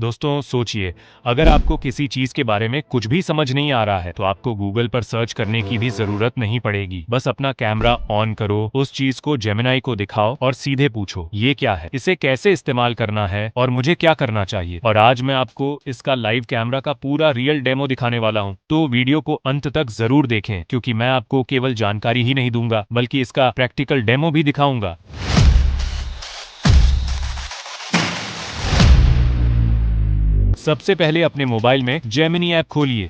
दोस्तों सोचिए, अगर आपको किसी चीज के बारे में कुछ भी समझ नहीं आ रहा है तो आपको गूगल पर सर्च करने की भी जरूरत नहीं पड़ेगी। बस अपना कैमरा ऑन करो, उस चीज को जेमिनाई को दिखाओ और सीधे पूछो ये क्या है, इसे कैसे इस्तेमाल करना है और मुझे क्या करना चाहिए। और आज मैं आपको इसका लाइव कैमरा का पूरा रियल डेमो दिखाने वाला हूँ, तो वीडियो को अंत तक जरूर देखें क्योंकि मैं आपको केवल जानकारी ही नहीं दूंगा बल्कि इसका प्रैक्टिकल डेमो भी दिखाऊंगा। सबसे पहले अपने मोबाइल में जेमिनी ऐप खोलिए।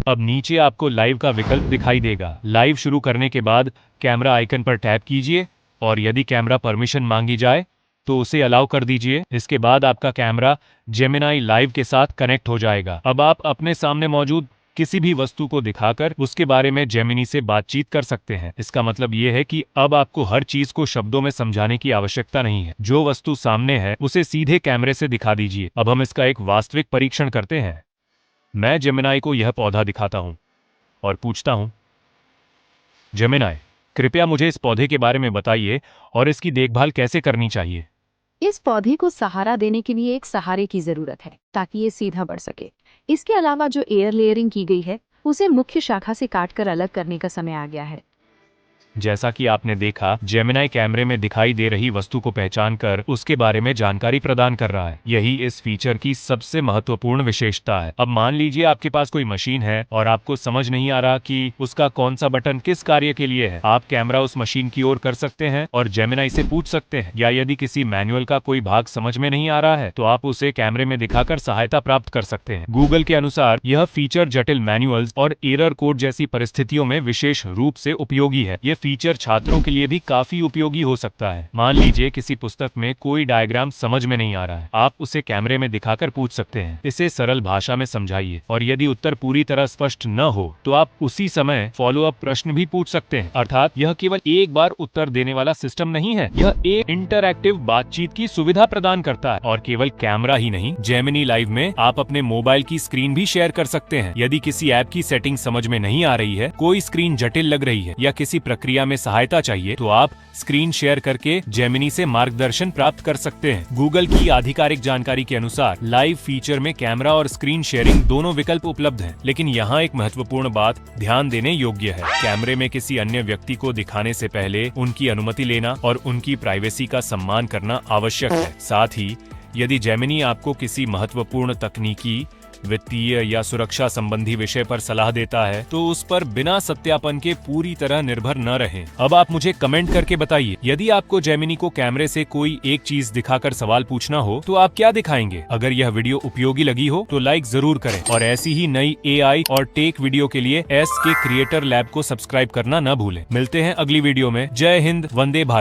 अब नीचे आपको लाइव का विकल्प दिखाई देगा। लाइव शुरू करने के बाद कैमरा आइकन पर टैप कीजिए और यदि कैमरा परमिशन मांगी जाए तो उसे अलाउ कर दीजिए। इसके बाद आपका कैमरा जेमिनाई लाइव के साथ कनेक्ट हो जाएगा। अब आप अपने सामने मौजूद किसी भी वस्तु को दिखाकर उसके बारे में जेमिनी से बातचीत कर सकते हैं। इसका मतलब ये है कि अब आपको हर चीज को शब्दों में समझाने की आवश्यकता नहीं है। जो वस्तु सामने है उसे सीधे कैमरे से दिखा दीजिए। अब हम इसका एक वास्तविक परीक्षण करते हैं। मैं जेमिनाई को यह पौधा दिखाता हूं और पूछता हूं, जेमिनाई कृपया मुझे इस पौधे के बारे में बताइए और इसकी देखभाल कैसे करनी चाहिए। इस पौधे को सहारा देने के लिए एक सहारे की जरूरत है ताकि ये सीधा बढ़ सके। इसके अलावा जो एयर लेयरिंग की गई है उसे मुख्य शाखा से काटकर अलग करने का समय आ गया है। जैसा कि आपने देखा, जेमिनाई कैमरे में दिखाई दे रही वस्तु को पहचानकर उसके बारे में जानकारी प्रदान कर रहा है। यही इस फीचर की सबसे महत्वपूर्ण विशेषता है। अब मान लीजिए आपके पास कोई मशीन है और आपको समझ नहीं आ रहा कि उसका कौन सा बटन किस कार्य के लिए है। आप कैमरा उस मशीन की ओर कर सकते हैं और जेमिनाई से पूछ सकते हैं, या यदि किसी मैनुअल का कोई भाग समझ में नहीं आ रहा है तो आप उसे कैमरे में दिखाकर सहायता प्राप्त कर सकते हैं। गूगल के अनुसार यह फीचर जटिल मैनुअल्स और एरर कोड जैसी परिस्थितियों में विशेष रूप से उपयोगी है। यह फीचर छात्रों के लिए भी काफी उपयोगी हो सकता है। मान लीजिए किसी पुस्तक में कोई डायग्राम समझ में नहीं आ रहा है, आप उसे कैमरे में दिखाकर पूछ सकते हैं, इसे सरल भाषा में समझाइए। और यदि उत्तर पूरी तरह स्पष्ट न हो तो आप उसी समय फॉलो अप प्रश्न भी पूछ सकते हैं। अर्थात यह केवल एक बार उत्तर देने वाला सिस्टम नहीं है, यह एक इंटरैक्टिव बातचीत की सुविधा प्रदान करता है। और केवल कैमरा ही नहीं, जेमिनी लाइव में आप अपने मोबाइल की स्क्रीन भी शेयर कर सकते हैं। यदि किसी ऐप की सेटिंग समझ में नहीं आ रही है, कोई स्क्रीन जटिल लग रही है या किसी प्रक्रिया में सहायता चाहिए तो आप स्क्रीन शेयर करके जेमिनी से मार्गदर्शन प्राप्त कर सकते हैं। गूगल की आधिकारिक जानकारी के अनुसार लाइव फीचर में कैमरा और स्क्रीन शेयरिंग दोनों विकल्प उपलब्ध हैं, लेकिन यहाँ एक महत्वपूर्ण बात ध्यान देने योग्य है। कैमरे में किसी अन्य व्यक्ति को दिखाने से पहले उनकी अनुमति लेना और उनकी प्राइवेसी का सम्मान करना आवश्यक है। साथ ही यदि जेमिनी आपको किसी महत्वपूर्ण तकनीकी, वित्तीय या सुरक्षा संबंधी विषय पर सलाह देता है तो उस पर बिना सत्यापन के पूरी तरह निर्भर न रहें। अब आप मुझे कमेंट करके बताइए, यदि आपको जेमिनी को कैमरे से कोई एक चीज दिखाकर सवाल पूछना हो तो आप क्या दिखाएंगे। अगर यह वीडियो उपयोगी लगी हो तो लाइक जरूर करें और ऐसी ही नई AI और टेक वीडियो के लिए SK क्रिएटर लैब को सब्सक्राइब करना न भूलें। मिलते हैं अगली वीडियो में। जय हिंद, वंदे भारत।